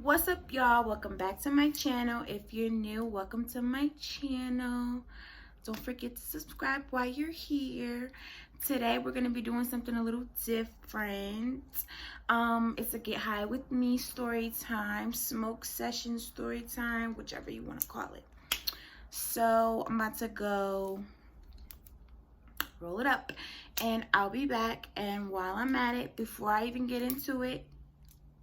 What's up, y'all? Welcome back to my channel. If you're new, welcome to my channel. Don't forget to subscribe while you're here. Today we're going to be doing something a little different. It's a get high with me story time, smoke session story time, whichever you want to call it. So I'm about to go roll it up and I'll be back. And while I'm at it, before I even get into it,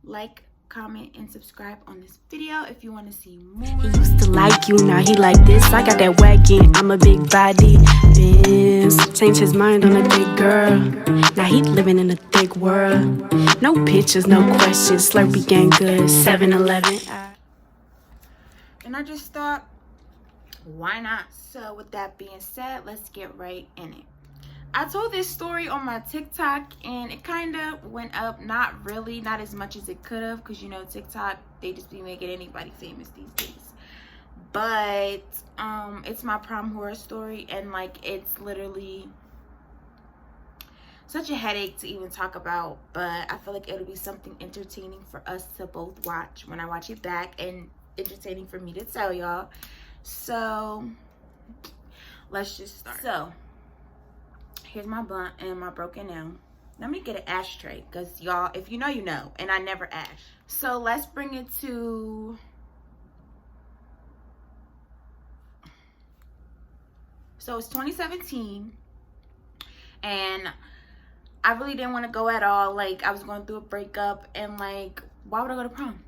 like, comment, and subscribe on this video if you want to see more. He used to like you, now he like this. I got that wagon, I'm a big body bitch. Changed his mind on a big girl. Now he living in a thick world. No pictures, no questions. Slurpee gang good, 7-Eleven. And I just thought, why not? So with that being said, let's get right in it. I told this story on my TikTok and it kind of went up. Not really, not as much as it could have, because you know TikTok, they just be making anybody famous these days. But it's my prom horror story, and like it's literally such a headache to even talk about, but I feel like it'll be something entertaining for us to both watch when I watch it back, and entertaining for me to tell y'all. So let's just start. So here's my blunt and my broken nail. Let me get an ashtray, because y'all, if you know, you know, and I never ash. So let's bring it to... So it's 2017, and I really didn't want to go at all. Like, I was going through a breakup, and like, why would I go to prom?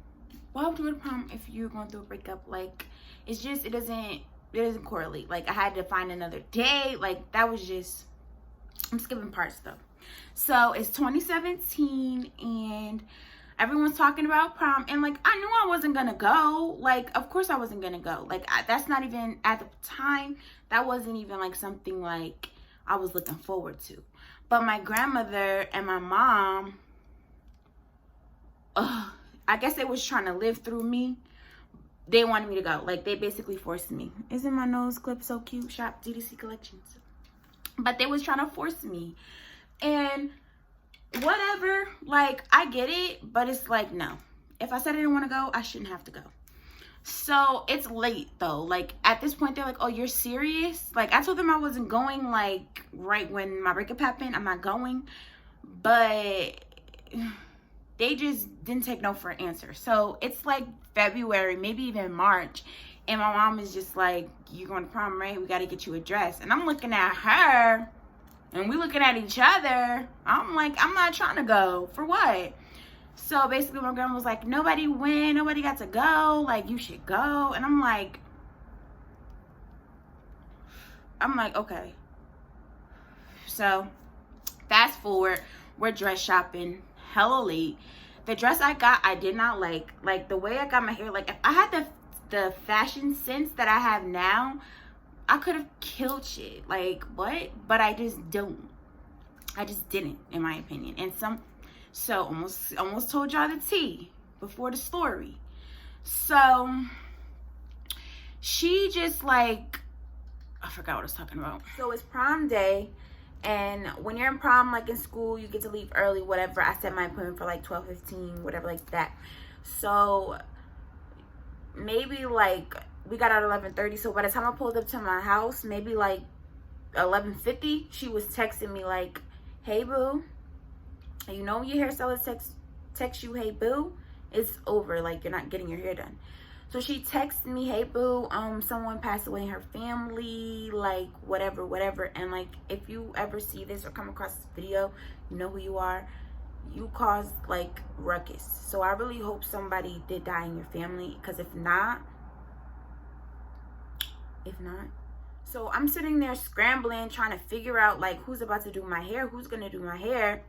Why would you go to prom if you're going through a breakup? Like, it's just, it doesn't correlate. Like, I had to find another day. Like, that was just... I'm skipping parts though. So it's 2017 and everyone's talking about prom, and like I knew I wasn't gonna go. Like, of course I wasn't gonna go. Like, that's not even, at the time, that wasn't even like something like I was looking forward to. But my grandmother and my mom, I guess they was trying to live through me. They wanted me to go. Like, they basically forced me. Isn't my nose clip so cute? Shop DDC Collections. But they was trying to force me, and whatever, like, I get it, but it's like, no, if I said I didn't want to go, I shouldn't have to go. So it's late though. Like, at this point, they're like, oh, you're serious? Like, I told them I wasn't going, like, right when my breakup happened. I'm not going. But they just didn't take no for an answer. So it's like February, maybe even March, and my mom is just like, you going to prom, right? We got to get you a dress. And I'm looking at her, and we looking at each other. I'm like, I'm not trying to go. For what? So basically my grandma was like, nobody went. Nobody got to go. Like, you should go. And I'm like, okay. So fast forward, we're dress shopping hella late. The dress I got, I did not like. Like, the way I got my hair, like, if I had the fashion sense that I have now, I could have killed shit. Like, what? But I just don't. I just didn't, in my opinion. And so almost told y'all the tea before the story. So she just, like, I forgot what I was talking about. So it's prom day, and when you're in prom, like in school, you get to leave early, whatever. I set my appointment for like 12:15, whatever, like that. So maybe like we got out at 11:30. So by the time I pulled up to my house, maybe like 11:50, she was texting me like, hey boo, you know, your hairstylist text you, hey boo, it's over, like, you're not getting your hair done. So she texted me, hey boo, someone passed away in her family, like, whatever. And like, if you ever see this or come across this video, you know who you are. You caused like ruckus. So I really hope somebody did die in your family, because if not, so I'm sitting there scrambling, trying to figure out like who's about to do my hair, who's gonna do my hair.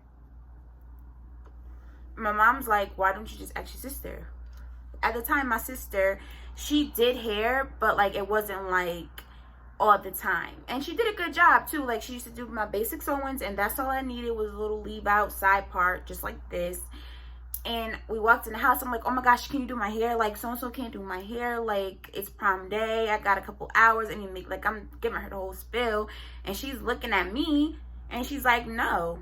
My mom's like, why don't you just ask your sister? At the time, my sister, she did hair, but like it wasn't like all the time, and she did a good job too. Like, she used to do my basic sewings, and that's all I needed was a little leave out side part just like this. And we walked in the house, I'm like, oh my gosh, can you do my hair? Like, so and so can't do my hair, like, it's prom day, I got a couple hours, and you make, like, I'm giving her the whole spill, and she's looking at me and she's like, no.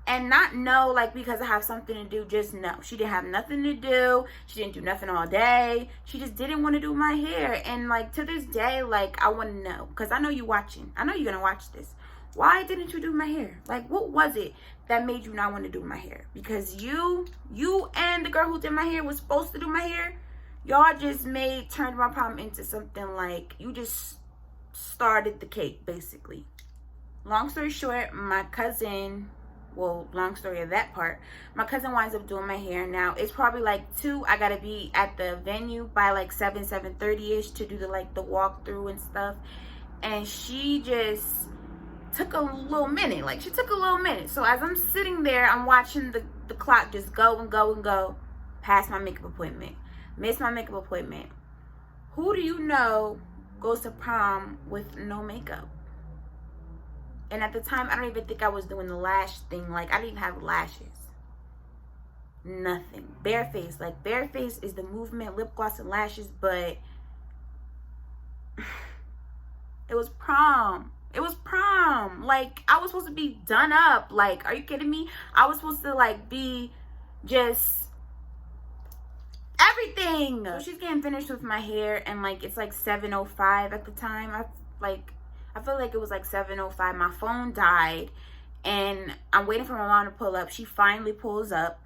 And not know, like, because I have something to do, just no. She didn't have nothing to do. She didn't do nothing all day. She just didn't want to do my hair. And, like, to this day, like, I want to know. Because I know you're watching. I know you're going to watch this. Why didn't you do my hair? Like, what was it that made you not want to do my hair? Because you and the girl who did my hair was supposed to do my hair. Y'all just turned my problem into something like, you just started the cake, basically. Long story short, my cousin... Well, long story of that part. My cousin winds up doing my hair. Now, it's probably like 2. I gotta be at the venue by like 7:30ish to do the walkthrough and stuff. And she just took a little minute. Like, she took a little minute. So as I'm sitting there, I'm watching the clock just go and go and go past my makeup appointment. Miss my makeup appointment. Who do you know goes to prom with no makeup? And at the time, I don't even think I was doing the lash thing. Like, I didn't even have lashes. Nothing. Bare face. Like, bare face is the movement, lip gloss and lashes, but it was prom. It was prom. Like, I was supposed to be done up. Like, are you kidding me? I was supposed to, like, be just everything. So she's getting finished with my hair, and, like, it's, like, 7:05 at the time. I feel like it was like 7:05. My phone died, and I'm waiting for my mom to pull up. She finally pulls up.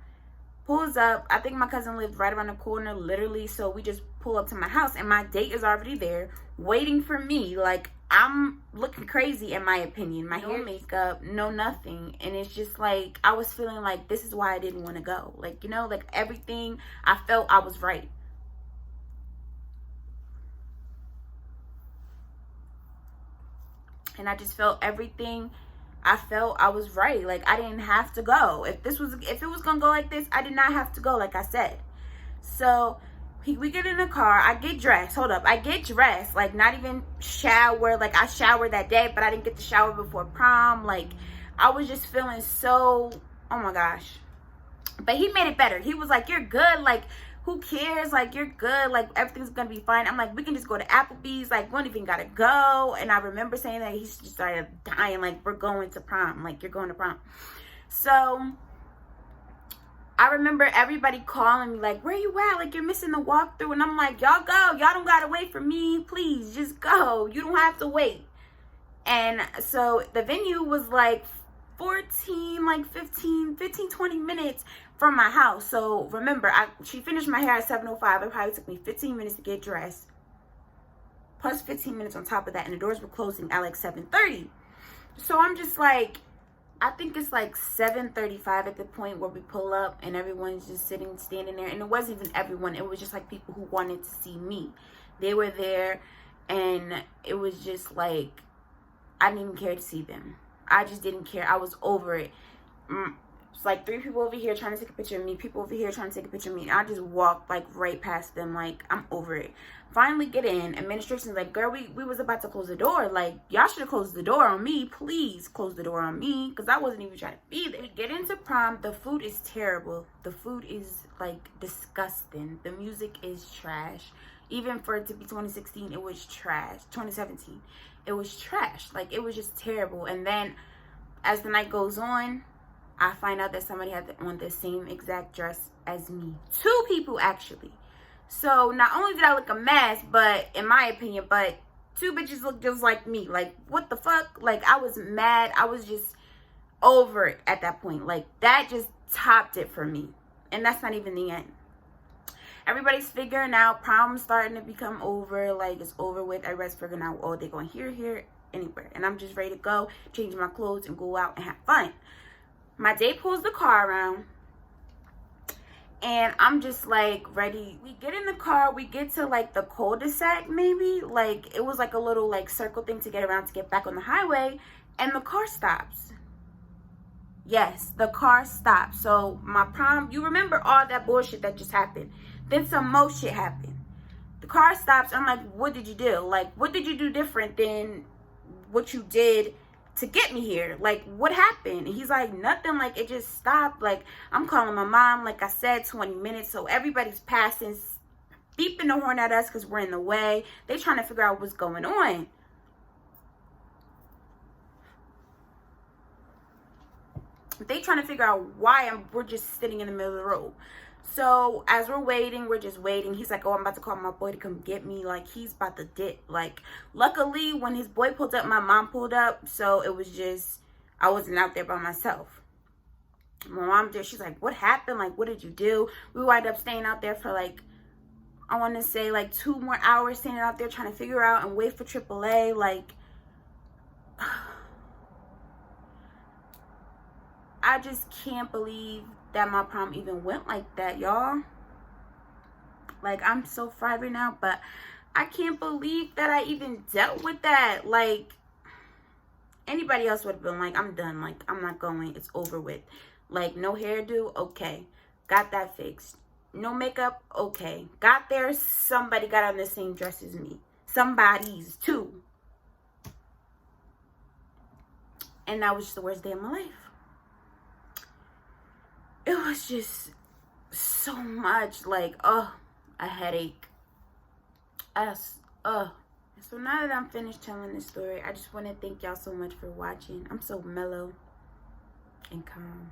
I think my cousin lived right around the corner, literally. So we just pull up to my house, and my date is already there waiting for me. Like, I'm looking crazy, in my opinion. My hair, makeup, no nothing. And it's just like, I was feeling like this is why I didn't want to go. Like, you know, like everything, I felt I was right. And I just felt everything. I felt I was right. Like, I didn't have to go. If it was gonna go like this, I did not have to go, like I said. So we get in the car. I get dressed. Hold up. I get dressed. Like, not even shower. Like, I showered that day, but I didn't get to shower before prom. Like, I was just feeling so, oh my gosh. But he made it better. He was like, you're good. Like, who cares? Like, you're good. Like, everything's gonna be fine. I'm like, we can just go to Applebee's. Like, we don't even gotta go. And I remember saying that. He just started dying. Like, we're going to prom. Like, you're going to prom. So I remember everybody calling me like, where you at? Like, you're missing the walkthrough. And I'm like, y'all go. Y'all don't gotta wait for me. Please, just go. You don't have to wait. And so the venue was like 20 minutes from my house. So remember, she finished my hair at 7:05. It probably took me 15 minutes to get dressed, plus 15 minutes on top of that, and the doors were closing at like 7:30. So I'm just like, I think it's like 7:35 at the point where we pull up, and everyone's just standing there. And it wasn't even everyone. It was just like people who wanted to see me. They were there, and it was just like, I didn't even care to see them. I just didn't care. I was over it. It's like 3 people over here trying to take a picture of me, people over here trying to take a picture of me. And I just walked like right past them. Like, I'm over it. Finally get in. Administration's like, girl, we was about to close the door. Like, y'all should have closed the door on me. Please close the door on me, because I wasn't even trying to be there. We get into prom. The food is terrible. The food is like disgusting. The music is trash. Even for it to be 2016, it was trash. 2017, it was trash. Like, it was just terrible. And then as the night goes on, I find out that somebody had on the same exact dress as me. 2 people, actually. So not only did I look a mess, but in my opinion, but 2 bitches look just like me. Like, what the fuck? Like, I was mad. I was just over it at that point. Like, that just topped it for me. And that's not even the end. Everybody's figuring out. Prom's starting to become over. Like, it's over with. Everybody's figuring out, oh, they're going here, anywhere. And I'm just ready to go, change my clothes, and go out and have fun. My date pulls the car around, and I'm just like ready. We get in the car, we get to like the cul-de-sac, maybe. Like, it was like a little like circle thing to get around to get back on the highway, and the car stops. Yes, the car stops. So my prom, you remember all that bullshit that just happened. Then some more shit happened. The car stops. I'm like, what did you do? Like, what did you do different than what you did to get me here? Like, what happened? And he's like, nothing. Like, it just stopped. Like, I'm calling my mom, like I said, 20 minutes. So everybody's passing, beeping the horn at us because we're in the way. They trying to figure out what's going on. They trying to figure out why we're just sitting in the middle of the road. So as we're waiting, we're just waiting. He's like, oh, I'm about to call my boy to come get me. Like, he's about to dip. Like, luckily, when his boy pulled up, my mom pulled up. So it was just, I wasn't out there by myself. My mom there, she's like, what happened? Like, what did you do? We wind up staying out there for like, I want to say like 2 more hours, standing out there trying to figure out and wait for AAA. Like, I just can't believe that my prom even went like that, y'all. Like, I'm so fried right now, but I can't believe that I even dealt with that. Like, anybody else would have been like, I'm done. Like, I'm not going. It's over with. Like, no hairdo? Okay. Got that fixed. No makeup? Okay. Got there. Somebody got on the same dress as me. Somebody's too. And that was just the worst day of my life. It was just so much, like, a headache. So now that I'm finished telling this story, I just want to thank y'all so much for watching. I'm so mellow and calm.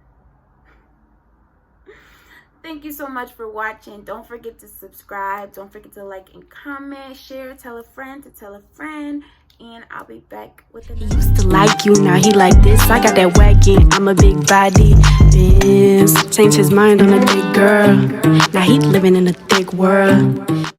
Thank you so much for watching. Don't forget to subscribe. Don't forget to like and comment, share, tell a friend to tell a friend. And I'll be back with another. He used to like you, now he like this. I got that wagon, I'm a big body. Biz changed his mind on a big girl. Now he living in a thick world.